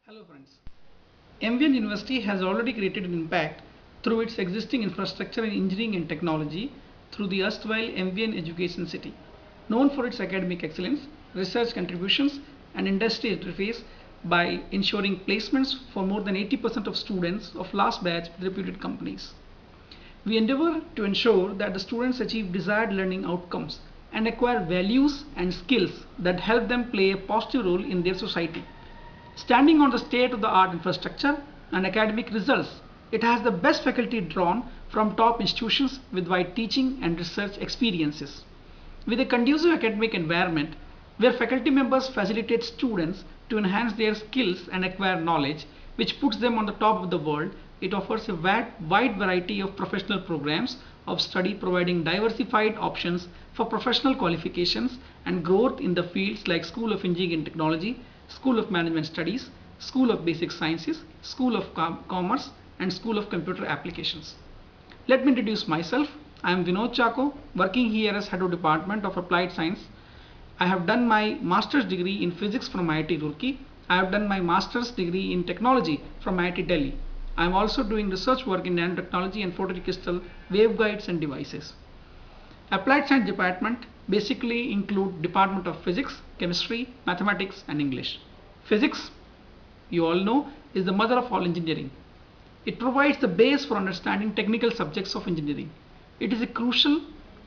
Hello friends. MVN University has already created an impact through its existing infrastructure in engineering and technology through the erstwhile MVN Education City, known for its academic excellence, research contributions and industry interface by ensuring placements for more than 80% of students of last batch with reputed companies. We endeavor to ensure that the students achieve desired learning outcomes and acquire values and skills that help them play a positive role in their society. Standing on the state-of-the-art infrastructure and academic results, it has the best faculty drawn from top institutions with wide teaching and research experiences. With a conducive academic environment where faculty members facilitate students to enhance their skills and acquire knowledge, which puts them on the top of the world, it offers a wide variety of professional programs of study providing diversified options for professional qualifications and growth in the fields like School of Engineering and Technology, School of Management Studies, School of Basic Sciences, School of Commerce and School of Computer Applications. Let me introduce myself. I am Vinod Chako, working here as Head of Department of Applied Science. I have done my Master's degree in Physics from IIT Roorkee. I have done my Master's degree in Technology from IIT Delhi. I am also doing research work in nanotechnology and photocrystal waveguides and devices. Applied Science Department basically include Department of Physics, Chemistry, Mathematics and English. Physics, you all know, is the mother of all engineering. It provides the base for understanding technical subjects of engineering. It is crucial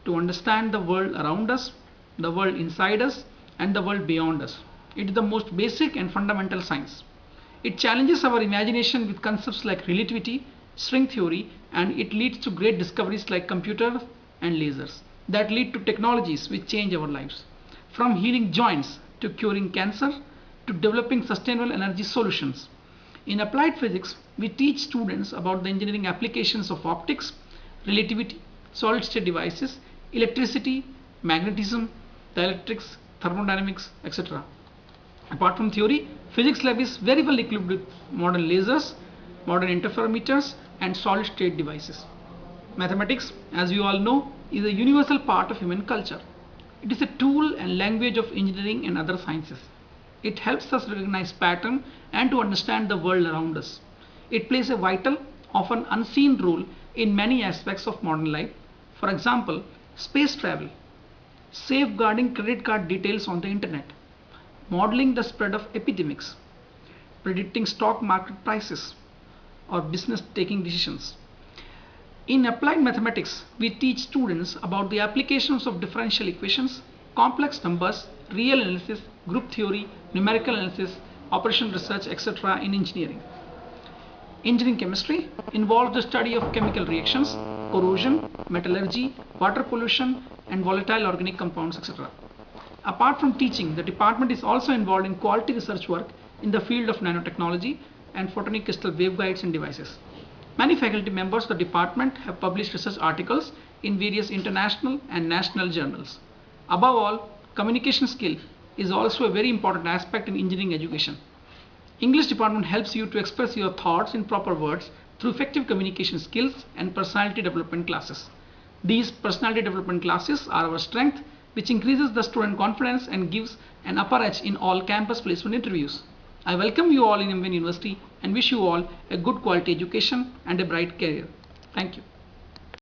to understand the world around us, the world inside us and the world beyond us. It is the most basic and fundamental science. It challenges our imagination with concepts like relativity, string theory, and it leads to great discoveries like computers and lasers that lead to technologies which change our lives. From healing joints to curing cancer to developing sustainable energy solutions. In applied physics, we teach students about the engineering applications of optics, relativity, solid state devices, electricity, magnetism, dielectrics, thermodynamics, etc. Apart from theory, physics lab is very well equipped with modern lasers, modern interferometers and solid state devices. Mathematics, as you all know, is a universal part of human culture. It is a tool and language of engineering and other sciences. It helps us recognize patterns and to understand the world around us. It plays a vital, often unseen role in many aspects of modern life. For example, space travel, safeguarding credit card details on the internet, modeling the spread of epidemics, predicting stock market prices, or business taking decisions. In applied mathematics, we teach students about the applications of differential equations, complex numbers, real analysis, group theory, numerical analysis, operational research, etc. in engineering. Engineering chemistry involves the study of chemical reactions, corrosion, metallurgy, water pollution, and volatile organic compounds, etc. Apart from teaching, the department is also involved in quality research work in the field of nanotechnology and photonic crystal waveguides and devices. Many faculty members of the department have published research articles in various international and national journals. Above all, communication skill is also a very important aspect in engineering education. English department helps you to express your thoughts in proper words through effective communication skills and personality development classes. These personality development classes are our strength, which increases the student confidence and gives an upper edge in all campus placement interviews. I welcome you all in MVN University and wish you all a good quality education and a bright career. Thank you.